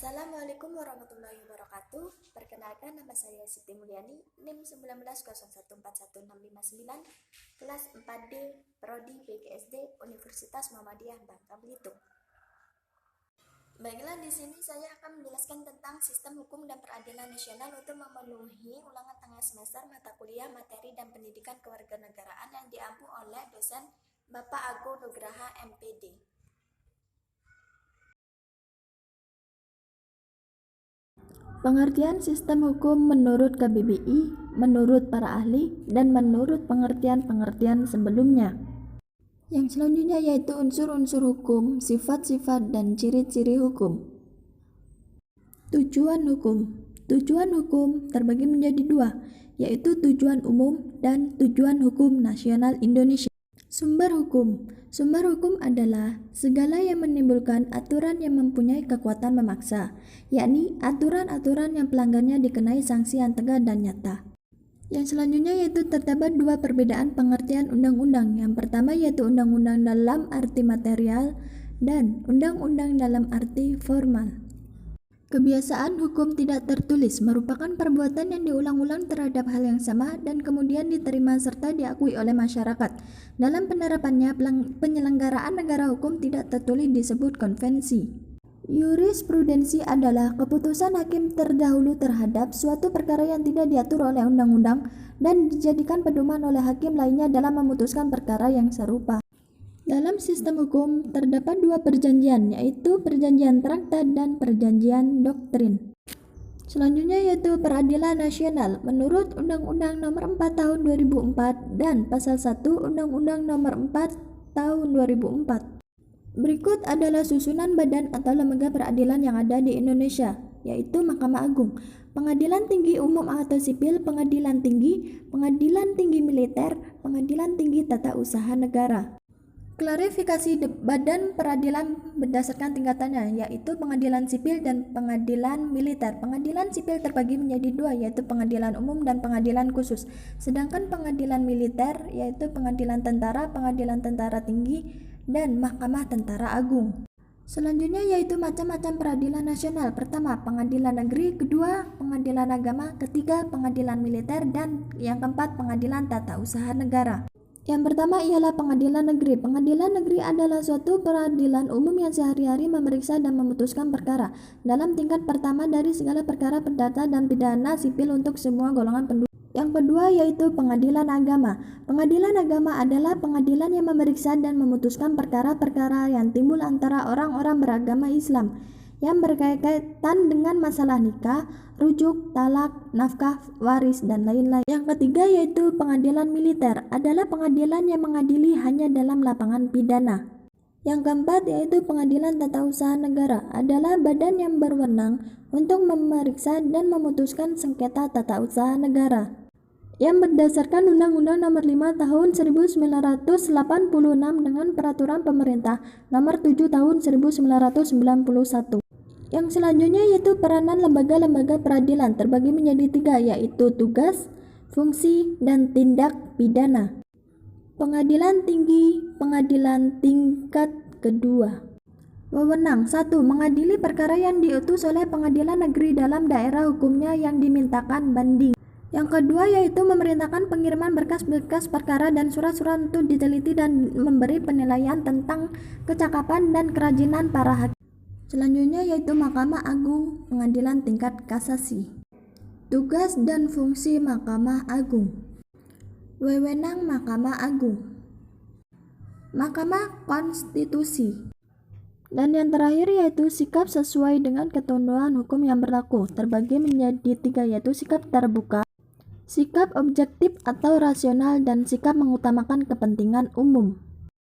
Assalamualaikum warahmatullahi wabarakatuh. Perkenalkan, nama saya Siti Mulyani, NIM 1901416559, kelas 4D, Prodi PGSD, Universitas Muhammadiyah Bangka Belitung. Baiklah, di sini saya akan menjelaskan tentang sistem hukum dan peradilan nasional untuk memenuhi ulangan tengah semester mata kuliah materi dan pendidikan kewarganegaraan yang diampu oleh dosen Bapak Agung Nugraha MPD. Pengertian sistem hukum menurut KBBI, menurut para ahli, dan menurut pengertian-pengertian sebelumnya. Yang selanjutnya yaitu unsur-unsur hukum, sifat-sifat, dan ciri-ciri hukum. Tujuan hukum. Tujuan hukum terbagi menjadi dua, yaitu tujuan umum dan tujuan hukum nasional Indonesia. Sumber hukum. Sumber hukum adalah segala yang menimbulkan aturan yang mempunyai kekuatan memaksa, yakni aturan-aturan yang pelanggarnya dikenai sanksi yang tegas dan nyata. Yang selanjutnya yaitu terdapat dua perbedaan pengertian undang-undang. Yang pertama yaitu undang-undang dalam arti material dan undang-undang dalam arti formal. Kebiasaan hukum tidak tertulis merupakan perbuatan yang diulang-ulang terhadap hal yang sama dan kemudian diterima serta diakui oleh masyarakat. Dalam penerapannya, penyelenggaraan negara hukum tidak tertulis disebut konvensi. Jurisprudensi adalah keputusan hakim terdahulu terhadap suatu perkara yang tidak diatur oleh undang-undang dan dijadikan pedoman oleh hakim lainnya dalam memutuskan perkara yang serupa. Dalam sistem hukum terdapat dua perjanjian, yaitu perjanjian traktat dan perjanjian doktrin. Selanjutnya yaitu peradilan nasional menurut Undang-Undang Nomor 4 Tahun 2004 dan Pasal 1 Undang-Undang Nomor 4 Tahun 2004. Berikut adalah susunan badan atau lembaga peradilan yang ada di Indonesia, yaitu Mahkamah Agung, Pengadilan Tinggi Umum atau Sipil, Pengadilan Tinggi, Pengadilan Tinggi Militer, Pengadilan Tinggi Tata Usaha Negara. Klarifikasi badan peradilan berdasarkan tingkatannya, yaitu pengadilan sipil dan pengadilan militer. Pengadilan sipil terbagi menjadi dua, yaitu pengadilan umum dan pengadilan khusus. Sedangkan pengadilan militer yaitu pengadilan tentara tinggi, dan mahkamah tentara agung. Selanjutnya yaitu macam-macam peradilan nasional. Pertama, pengadilan negeri, kedua, pengadilan agama, ketiga, pengadilan militer, dan yang keempat, pengadilan tata usaha negara. Yang pertama ialah pengadilan negeri. Pengadilan negeri adalah suatu peradilan umum yang sehari-hari memeriksa dan memutuskan perkara dalam tingkat pertama dari segala perkara perdata dan pidana sipil untuk semua golongan penduduk. Yang kedua yaitu pengadilan agama. Pengadilan agama adalah pengadilan yang memeriksa dan memutuskan perkara-perkara yang timbul antara orang-orang beragama Islam yang berkaitan dengan masalah nikah, rujuk, talak, nafkah, waris, dan lain-lain. Yang ketiga yaitu pengadilan militer, adalah pengadilan yang mengadili hanya dalam lapangan pidana. Yang keempat yaitu pengadilan tata usaha negara, adalah badan yang berwenang untuk memeriksa dan memutuskan sengketa tata usaha negara yang berdasarkan Undang-Undang Nomor 5 Tahun 1986 dengan Peraturan Pemerintah Nomor 7 Tahun 1991. Yang selanjutnya yaitu peranan lembaga-lembaga peradilan terbagi menjadi tiga, yaitu tugas, fungsi, dan tindak pidana. Pengadilan tinggi, pengadilan tingkat kedua. Wewenang 1. Mengadili perkara yang diutus oleh pengadilan negeri dalam daerah hukumnya yang dimintakan banding. Yang kedua yaitu memerintahkan pengiriman berkas-berkas perkara dan surat-surat untuk diteliti dan memberi penilaian tentang kecakapan dan kerajinan para hakim. Selanjutnya yaitu Mahkamah Agung, pengadilan tingkat kasasi. Tugas dan fungsi Mahkamah Agung. Wewenang Mahkamah Agung. Mahkamah Konstitusi. Dan yang terakhir yaitu sikap sesuai dengan ketentuan hukum yang berlaku, terbagi menjadi tiga, yaitu sikap terbuka, sikap objektif atau rasional, dan sikap mengutamakan kepentingan umum.